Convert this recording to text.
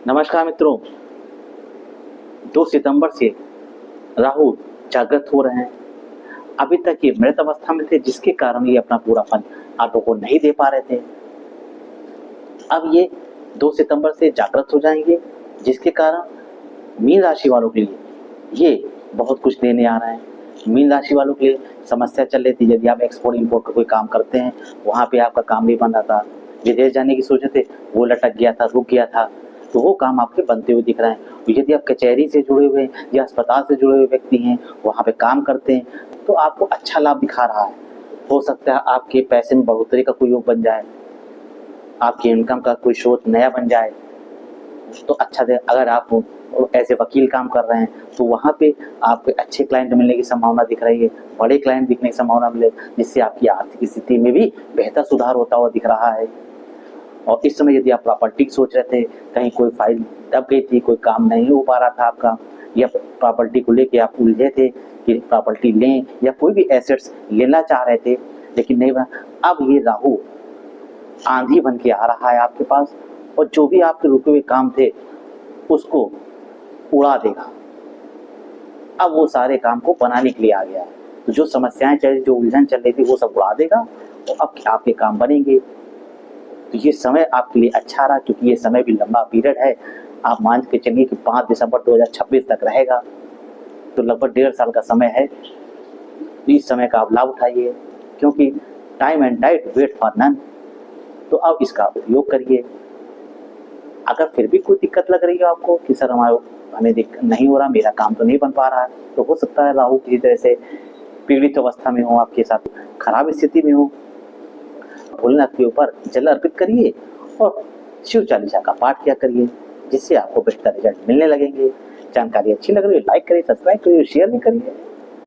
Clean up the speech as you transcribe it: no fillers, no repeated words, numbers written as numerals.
नमस्कार मित्रों। 2 सितंबर से राहु जागृत हो रहे हैं। अभी तक ये मृत अवस्था में थे, जिसके कारण ये अपना पूरा फल आप लोगों को नहीं दे पा रहे थे। अब ये 2 सितंबर से जागृत हो जाएंगे, जिसके कारण मीन राशि वालों के लिए ये बहुत कुछ देने आ रहा है। मीन राशि वालों के लिए समस्या चल रही थी। यदि आप एक्सपोर्ट इंपोर्ट का कोई काम करते हैं, वहाँ पे आपका काम नहीं बन रहा था, विदेश जाने की सोचे थे, वो लटक गया था, रुक गया था, तो वो काम आपके बनते हुए दिख रहे हैं। तो यदि आप कचहरी से जुड़े हुए हैं या अस्पताल से जुड़े हुए व्यक्ति हैं, वहाँ पे काम करते हैं, तो आपको अच्छा लाभ दिखा रहा है। हो सकता है आपके पैसे में बढ़ोतरी का कोई योग बन जाए, आपकी इनकम का कोई स्रोत नया बन जाए, तो अच्छा दे। अगर आप ऐसे वकील काम कर रहे हैं, तो वहाँ पे आपको अच्छे क्लाइंट मिलने की संभावना दिख रही है, बड़े क्लाइंट दिखने की संभावना मिले, जिससे आपकी आर्थिक स्थिति में भी बेहतर सुधार होता हुआ दिख रहा है। और इस समय यदि आप प्रॉपर्टी की सोच रहे थे, कहीं कोई फाइल दब गई थी, कोई काम नहीं हो पा रहा था आपका, या प्रॉपर्टी को लेके आप उलझे थे कि प्रॉपर्टी लें, या कोई भी एसेट्स लेना चाह रहे थे लेकिन नहीं बना, अब ये राहु आंधी बन के आ रहा है आपके पास, और जो भी आपके रुके हुए काम थे उसको उड़ा देगा। अब वो सारे काम को बनाने के लिए आ गया है। तो जो समस्याएं चल रही, जो उलझन चल रही थी, वो सब उड़ा देगा और अब आपके काम बनेंगे। तो ये समय आपके लिए अच्छा रहा, क्योंकि ये समय भी लंबा पीरियड है। आप मान के चलिए कि 5 दिसंबर 2026 तक रहेगा, तो लगभग 1.5 साल का समय है। तो इस समय का आप लाभ उठाइए, क्योंकि time and diet wait for none. तो अब इसका उपयोग करिए। अगर फिर भी कोई दिक्कत लग रही है आपको कि सर हमें नहीं हो रहा, मेरा काम तो नहीं बन पा रहा है, तो हो सकता है राहु किसी तरह से पीड़ित अवस्था में हो, आपके साथ खराब स्थिति में हो, भोलेनाथ के ऊपर जल अर्पित करिए और शिव चालीसा का पाठ किया करिए, जिससे आपको बेहतर रिजल्ट मिलने लगेंगे। जानकारी अच्छी लग रही है, लाइक करिए, सब्सक्राइब करिए, शेयर भी करिए।